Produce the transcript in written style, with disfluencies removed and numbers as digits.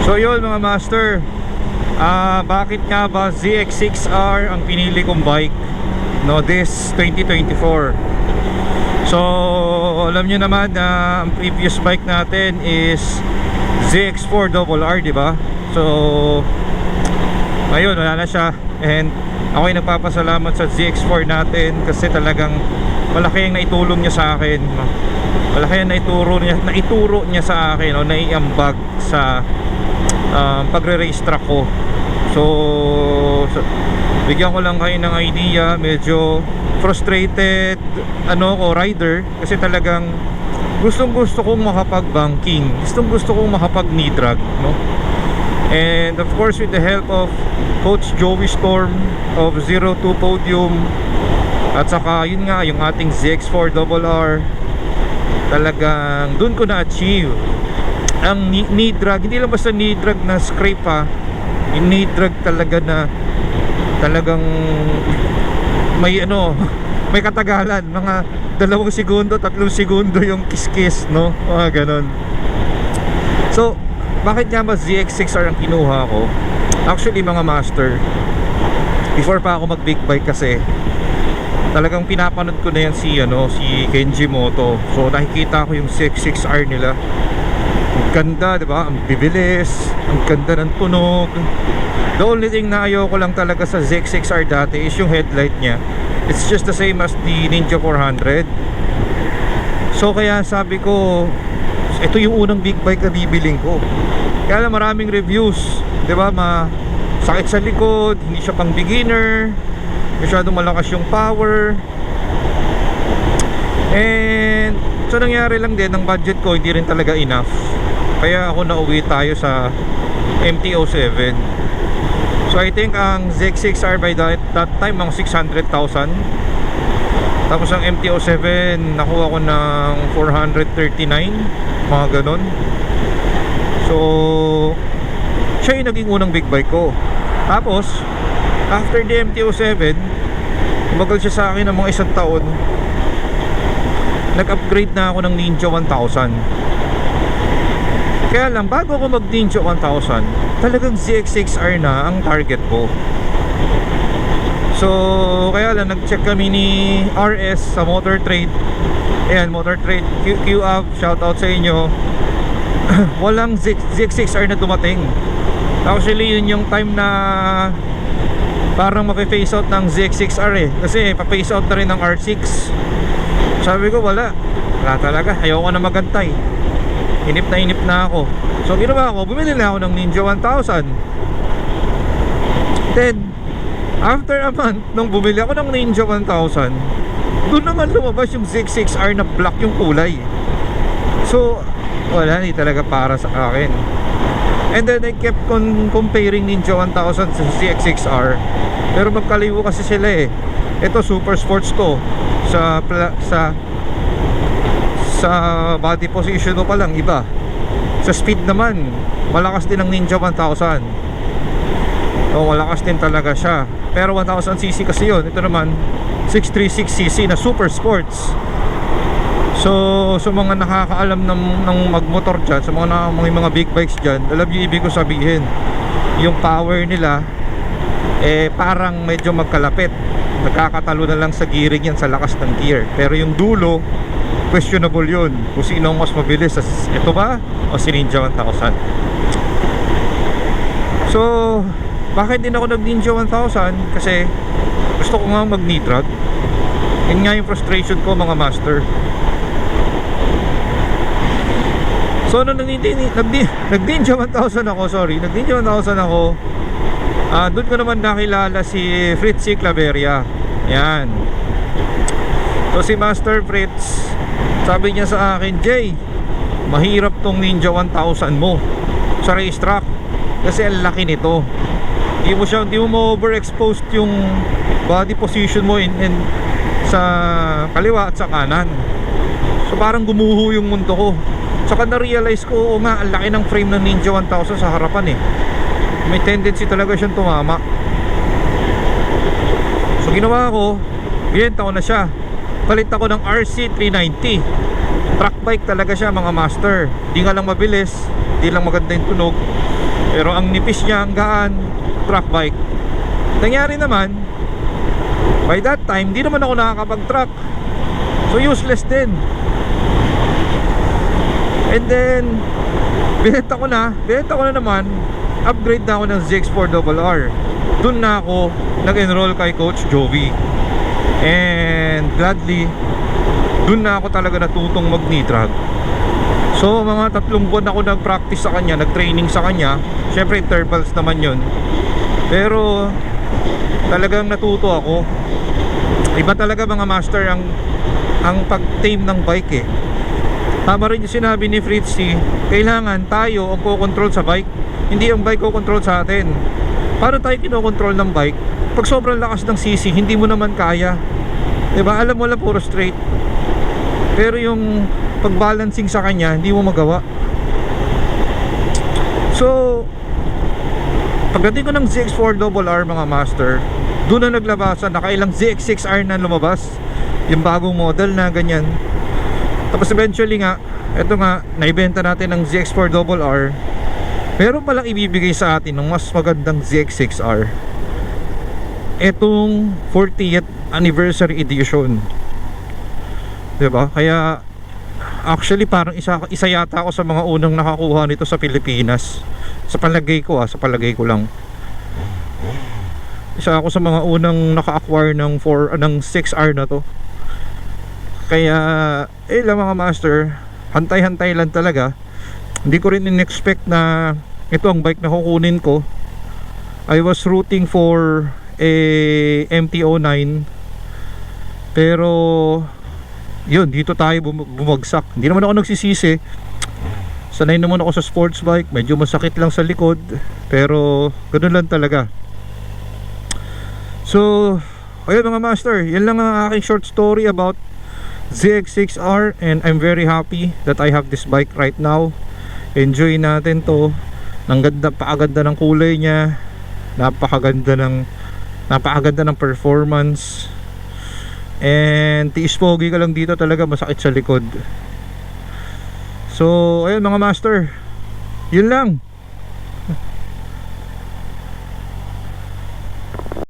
So yun mga master, bakit nga ba ZX6R ang pinili kong bike no this 2024? So alam nyo naman na ang previous bike natin is ZX4RR, diba? So ayun, wala na siya. And ako'y nagpapasalamat sa ZX4 natin kasi talagang malaki ang naitulong niya sa akin. Malaki ang naituro niya sa akin, naiambag sa pagre-race track ko. So bigyan ko lang kayo ng idea. Medyo frustrated rider kasi talagang gustong gusto kong makapag-banking, gustong kong makapag-knee drag, no? And of course with the help of Coach Joey Storm of 02 Podium, at saka yun nga yung ating ZX4RR, talagang dun ko na-achieve ang knee drag. Hindi lang basta knee drag na scrape ha, yung knee drag talaga na talagang may may katagalan, mga 2 segundo, 3 segundo yung kiss-kiss, no? Mga ganon. So bakit nga ba ZX6R ang kinuha ko? Actually mga master, before pa ako mag big bike kasi talagang pinapanood ko na yan si Kenji Moto. So nakikita ko yung ZX6R nila. Ang ganda, diba? Ang bibilis, ang ganda ng tunog. The only thing na ayoko lang talaga sa ZX6R dati is yung headlight niya. It's just the same as the Ninja 400. So kaya sabi ko, ito yung unang big bike na bibiling ko. Kaya lang maraming reviews, diba? Sakit sa likod, hindi siya pang beginner, masyadong malakas yung power. And so nangyari lang din, ang budget ko hindi rin talaga enough. Kaya ako nauwi tayo sa MT-07. So I think ang ZX6R by that time ang 600,000. Tapos ang MT-07 nakuha ko ng 439, mga ganon. So siya yung naging unang big bike ko. Tapos after the MT-07, tumagal siya sa akin ng mga 1 taon. Nag-upgrade na ako ng Ninja 1000. Kaya lang bago ako mag Ninja 1000, talagang ZX6R na ang target ko. So kaya lang nag-check kami ni RS sa Motor Trade. Ayan, Motor Trade Q-Up, shoutout sa inyo. Walang ZX6R na dumating. Actually yun yung time na parang mape-face out ng ZX6R eh, kasi pa-face out na rin ng R6. Sabi ko wala talaga, ayoko na magantay. Inip na ako. So ginawa ko, bumili na ako ng Ninja 1000. Then after a month nung bumili ako ng Ninja 1000, doon naman lumabas yung ZX6R na black yung kulay. So wala, hindi talaga para sa akin. And then I kept on comparing Ninja 1000 sa ZX6R, pero magkaliwo kasi sila eh. Ito super sports to. Sa body position pa lang iba. Sa speed naman malakas din ang Ninja 1000. So malakas din talaga siya. Pero 1000cc kasi yun. Ito naman 636cc na super sports. So sa mga nakakaalam ng magmotor dyan, sa mga big bikes dyan, alam yung ibig ko sabihin, yung power nila parang medyo magkalapit. Nagkakatalo na lang sa gearing yan sa lakas ng gear. Pero yung dulo, questionable yun, kung sino ang mas mabilis, ito ba o si Ninja 1000. So bakit din ako nag Ninja 1000? Kasi gusto ko nga mag knee drag. Yun nga yung frustration ko mga master. So nung nag-Ninja 1000 ako, nag-Ninja 1000 ako, doon ko naman nakilala si Fritzy Claveria. Yan. So si Master Fritz, sabi niya sa akin, Jay, mahirap tong Ninja 1000 mo sa racetrack kasi ang laki nito. Hindi mo overexposed yung body position mo sa kaliwa at sa kanan. So parang gumuho yung mundo ko. Saka na-realize ko, ang laki ng frame ng Ninja 1000 sa harapan eh. May tendency talaga siyang tumama. So ginawa ko, binenta ko na siya. Palit ako ng RC390. Track bike talaga siya mga master. Di nga lang mabilis, Di lang maganda yung tunog, pero ang nipis niya, ang gaan, track bike. Nangyari naman, by that time, di naman ako nakakapag-truck. So useless din. And then binenta ko na naman, upgrade na ako ng ZX4RR. Doon na ako nag-enroll kay Coach Jovi. And gladly, doon na ako talaga natutong mag-knee drag. So mga 3 buwan ako nag-practice sa kanya, nag-training sa kanya. Syempre intervals naman yun, pero talagang natuto ako. Iba talaga mga master ang pag-tame ng bike eh. Tama rin yung sinabi ni Fritzy, kailangan tayo ang kukontrol sa bike, hindi ang bike kukontrol sa atin. Para tayo kinokontrol ng bike, pag sobrang lakas ng CC, hindi mo naman kaya, diba? Alam mo lang puro straight, pero yung pag-balancing sa kanya, hindi mo magawa. So pagdating ko ng ZX4RR mga master, doon na naglabasan. Nakailang ZX6R na lumabas, yung bagong model na ganyan. Tapos eventually nga, eto nga, naibenta natin ng ZX4RR. Meron palang ibibigay sa atin ng mas magandang ZX6R, etong 40th anniversary edition, diba? Kaya actually parang isa yata ako sa mga unang nakakuha nito sa Pilipinas. Sa palagay ko sa palagay ko lang, isa ako sa mga unang naka-acquire ng 6R na to. Kaya lang mga master, hantay-hantay lang talaga. Hindi ko rin in-expect na ito ang bike na kukunin ko. I was rooting for a MT-09, pero yun, dito tayo bumagsak. Hindi naman ako nagsisisi, sanay naman ako sa sports bike. Medyo masakit lang sa likod, pero ganoon lang talaga. So ayun mga master, yan lang ang aking short story about ZX6R, and I'm very happy that I have this bike right now. Enjoy natin to. Ang ganda, paaganda ng kulay niya, napakaganda ng performance, and tiis pogi ka lang dito, talaga masakit sa likod. So ayun mga master, yun lang.